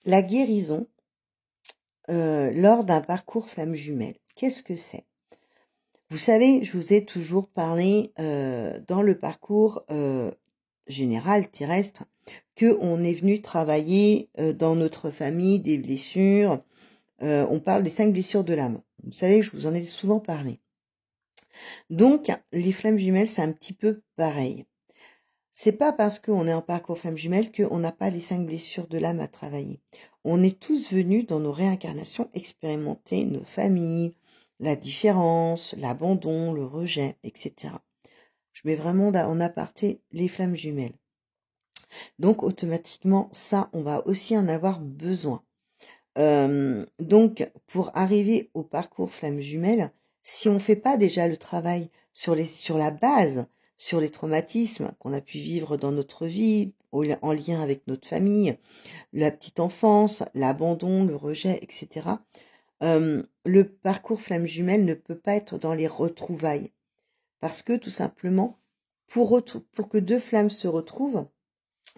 La guérison lors d'un parcours flamme jumelle. Qu'est-ce que c'est? Vous savez, je vous ai toujours parlé dans le parcours général terrestre que on est venu travailler dans notre famille des blessures. On parle des 5 blessures de l'âme. Vous savez, je vous en ai souvent parlé. Donc, les flammes jumelles, c'est un petit peu pareil. C'est pas parce qu'on est en parcours flamme jumelle qu'on n'a pas les 5 blessures de l'âme à travailler. On est tous venus dans nos réincarnations expérimenter nos familles, la différence, l'abandon, le rejet, etc. Je mets vraiment en aparté les flammes jumelles. Donc automatiquement, ça, on va aussi en avoir besoin. Donc, pour arriver au parcours flamme jumelle, si on fait pas déjà le travail sur la base, sur les traumatismes qu'on a pu vivre dans notre vie, en lien avec notre famille, la petite enfance, l'abandon, le rejet, etc., le parcours flamme jumelle ne peut pas être dans les retrouvailles. Parce que, tout simplement, pour que deux flammes se retrouvent,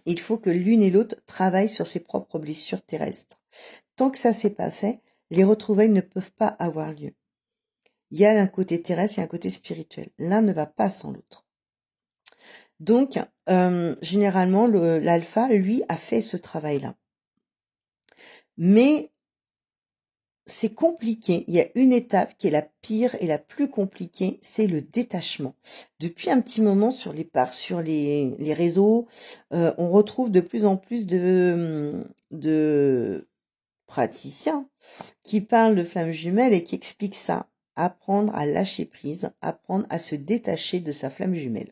il faut que l'une et l'autre travaillent sur ses propres blessures terrestres. Tant que ça c'est pas fait, les retrouvailles ne peuvent pas avoir lieu. Il y a un côté terrestre et un côté spirituel. L'un ne va pas sans l'autre. Donc, généralement, l'alpha, lui, a fait ce travail-là. Mais c'est compliqué. Il y a une étape qui est la pire et la plus compliquée, c'est le détachement. Depuis un petit moment sur les réseaux, on retrouve de plus en plus de praticiens qui parlent de flammes jumelles et qui expliquent ça. Apprendre à lâcher prise, apprendre à se détacher de sa flamme jumelle.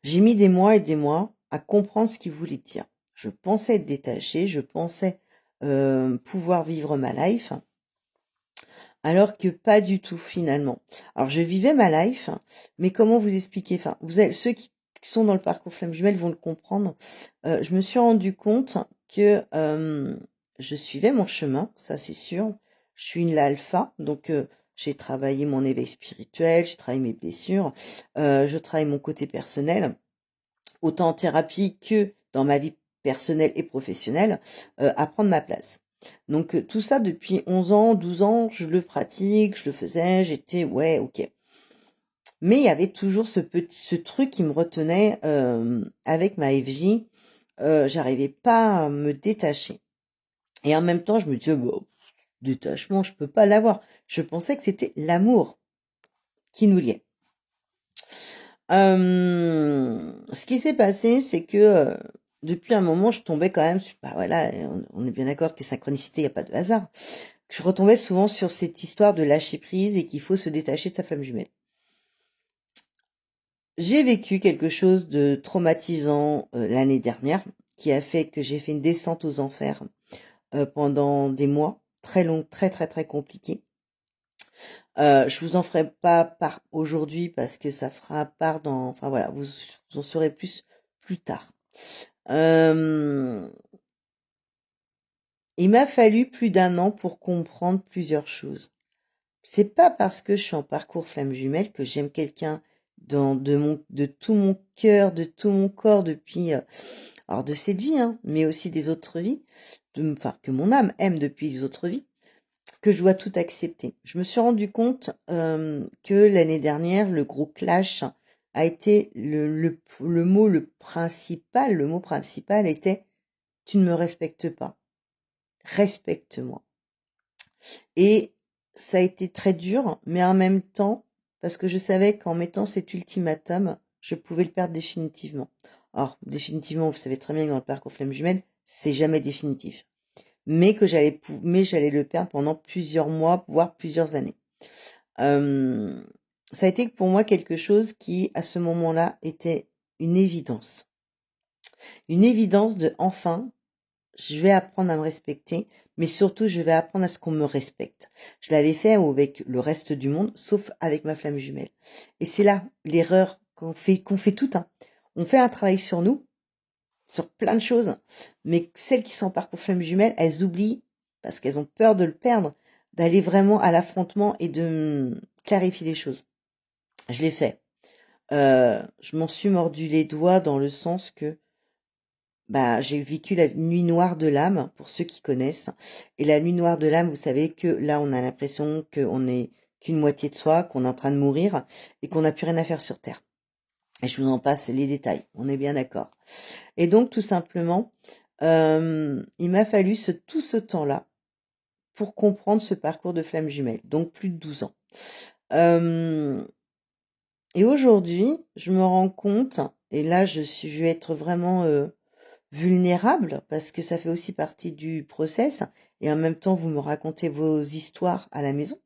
J'ai mis des mois et des mois à comprendre ce qu'il voulait dire. Je pensais être détachée, je pensais pouvoir vivre ma life, alors que pas du tout finalement. Alors je vivais ma life, mais comment vous expliquer? Enfin, ceux qui sont dans le parcours flamme jumelle vont le comprendre. Je me suis rendu compte que je suivais mon chemin, ça c'est sûr. Je suis une alpha, donc j'ai travaillé mon éveil spirituel, j'ai travaillé mes blessures, je travaille mon côté personnel, autant en thérapie que dans ma vie personnelle et professionnelle, à prendre ma place. Donc tout ça depuis 11 ans, 12 ans, je le pratique, je le faisais, j'étais ouais, ok. Mais il y avait toujours ce truc qui me retenait avec ma FJ. J'arrivais pas à me détacher. Et en même temps, je me disais, bon, détachement, je peux pas l'avoir. Je pensais que c'était l'amour qui nous liait. Ce qui s'est passé, c'est que depuis un moment, je tombais quand même, bah voilà, on est bien d'accord que les synchronicités, il n'y a pas de hasard. Je retombais souvent sur cette histoire de lâcher prise et qu'il faut se détacher de sa flamme jumelle. J'ai vécu quelque chose de traumatisant l'année dernière, qui a fait que j'ai fait une descente aux enfers pendant des mois, très longs, très très très compliqués. Je vous en ferai pas part aujourd'hui parce que ça fera part enfin voilà, vous en saurez plus tard. Il m'a fallu plus d'1 an pour comprendre plusieurs choses. C'est pas parce que je suis en parcours flamme jumelle que j'aime quelqu'un de tout mon cœur, de tout mon corps depuis, alors de cette vie, hein, mais aussi des autres vies, enfin que mon âme aime depuis les autres vies, que je dois tout accepter. Je me suis rendu compte que l'année dernière, le gros clash a été le mot le mot principal était tu ne me respectes pas, respecte-moi. Et ça a été très dur, mais en même temps, parce que je savais qu'en mettant cet ultimatum, je pouvais le perdre définitivement. Alors, définitivement, vous savez très bien que dans le parcours flamme jumelle, c'est jamais définitif. Mais j'allais le perdre pendant plusieurs mois, voire plusieurs années. Ça a été pour moi quelque chose qui, à ce moment-là, était une évidence. Une évidence de enfin, je vais apprendre à me respecter, mais surtout, je vais apprendre à ce qu'on me respecte. Je l'avais fait avec le reste du monde, sauf avec ma flamme jumelle. Et c'est là l'erreur qu'on fait tout, hein. On fait un travail sur nous, sur plein de choses, mais celles qui sont en parcours flamme jumelle, elles oublient, parce qu'elles ont peur de le perdre, d'aller vraiment à l'affrontement et de clarifier les choses. Je l'ai fait. Je m'en suis mordu les doigts dans le sens que j'ai vécu la nuit noire de l'âme, pour ceux qui connaissent. Et la nuit noire de l'âme, vous savez que là, on a l'impression qu'on n'est qu'une moitié de soi, qu'on est en train de mourir et qu'on n'a plus rien à faire sur Terre. Et je vous en passe les détails, on est bien d'accord. Et donc, tout simplement, il m'a fallu tout ce temps-là pour comprendre ce parcours de flamme jumelle, donc plus de 12 ans. Et aujourd'hui, je me rends compte, et là, je vais être vraiment vulnérable, parce que ça fait aussi partie du process, et en même temps, vous me racontez vos histoires à la maison.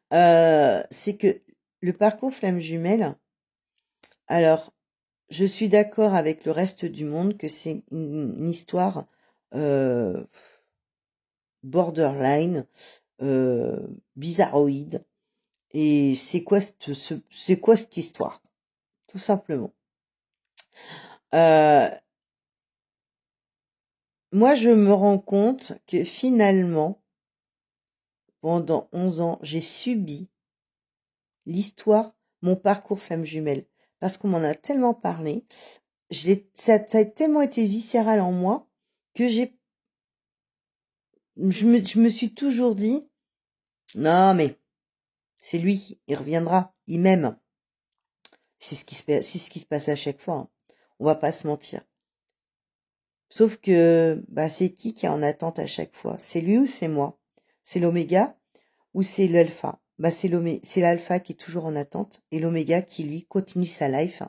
C'est que le parcours flamme jumelle, alors, je suis d'accord avec le reste du monde que c'est une histoire borderline, bizarroïde. Et c'est quoi cette histoire? Tout simplement. Moi, je me rends compte que finalement, pendant 11 ans, j'ai subi l'histoire, mon parcours flamme jumelle. Parce qu'on m'en a tellement parlé, ça a tellement été viscéral en moi que je me suis toujours dit, non mais c'est lui, il reviendra, il m'aime. C'est ce qui se passe à chaque fois, hein. On va pas se mentir. Sauf que c'est qui est en attente à chaque fois? C'est lui ou c'est moi? C'est l'oméga ou c'est l'alpha? C'est l'alpha qui est toujours en attente et l'oméga qui lui continue sa life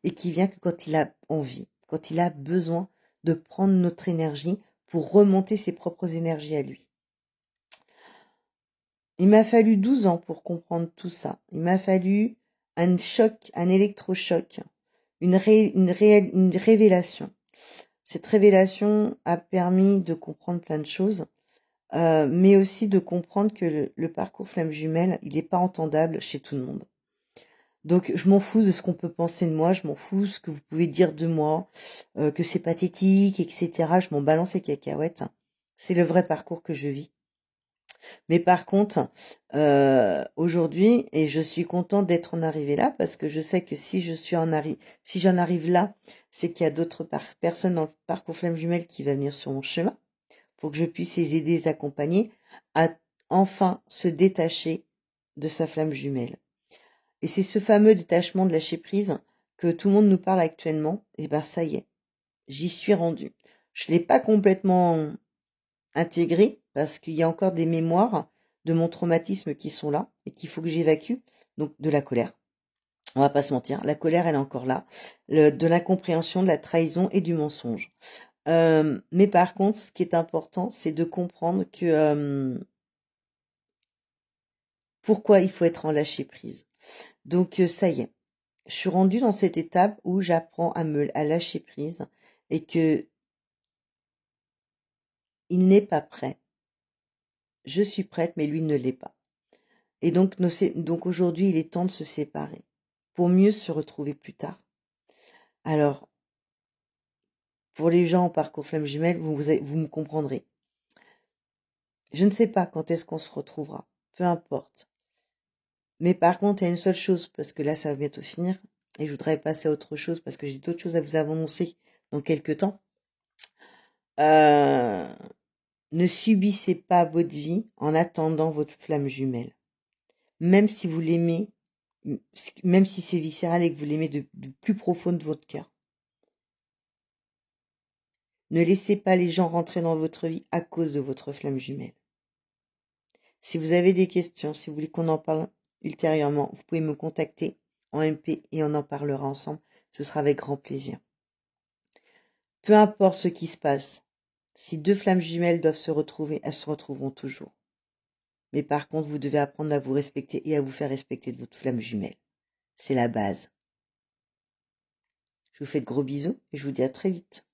et qui vient que quand il a envie, quand il a besoin de prendre notre énergie pour remonter ses propres énergies à lui. Il m'a fallu 12 ans pour comprendre tout ça. Il m'a fallu un choc, un électrochoc, une révélation. Cette révélation a permis de comprendre plein de choses, mais aussi de comprendre que le parcours flamme jumelle, il n'est pas entendable chez tout le monde. Donc je m'en fous de ce qu'on peut penser de moi, je m'en fous de ce que vous pouvez dire de moi, que c'est pathétique, etc. Je m'en balance les cacahuètes. C'est le vrai parcours que je vis. Mais par contre, aujourd'hui, et je suis contente d'être en arrivée là, parce que je sais que si j'en arrive là, c'est qu'il y a d'autres personnes dans le parcours flamme jumelle qui va venir sur mon chemin, pour que je puisse les aider, les accompagner à enfin se détacher de sa flamme jumelle. Et c'est ce fameux détachement de lâcher prise que tout le monde nous parle actuellement, et ça y est, j'y suis rendue. Je l'ai pas complètement intégré parce qu'il y a encore des mémoires de mon traumatisme qui sont là et qu'il faut que j'évacue, donc de la colère. On va pas se mentir, la colère elle est encore là, de l'incompréhension, de la trahison et du mensonge. Mais par contre, ce qui est important, c'est de comprendre que pourquoi il faut être en lâcher prise. Donc ça y est, je suis rendue dans cette étape où j'apprends à lâcher prise et que il n'est pas prêt. Je suis prête, mais lui ne l'est pas. Et donc aujourd'hui, il est temps de se séparer pour mieux se retrouver plus tard. Alors, pour les gens en parcours flamme jumelle, vous me comprendrez. Je ne sais pas quand est-ce qu'on se retrouvera, peu importe. Mais par contre, il y a une seule chose, parce que là, ça va bientôt finir, et je voudrais passer à autre chose, parce que j'ai d'autres choses à vous annoncer dans quelques temps. Ne subissez pas votre vie en attendant votre flamme jumelle. Même si vous l'aimez, même si c'est viscéral et que vous l'aimez du plus profond de votre cœur. Ne laissez pas les gens rentrer dans votre vie à cause de votre flamme jumelle. Si vous avez des questions, si vous voulez qu'on en parle ultérieurement, vous pouvez me contacter en MP et on en parlera ensemble. Ce sera avec grand plaisir. Peu importe ce qui se passe, si deux flammes jumelles doivent se retrouver, elles se retrouveront toujours. Mais par contre, vous devez apprendre à vous respecter et à vous faire respecter de votre flamme jumelle. C'est la base. Je vous fais de gros bisous et je vous dis à très vite.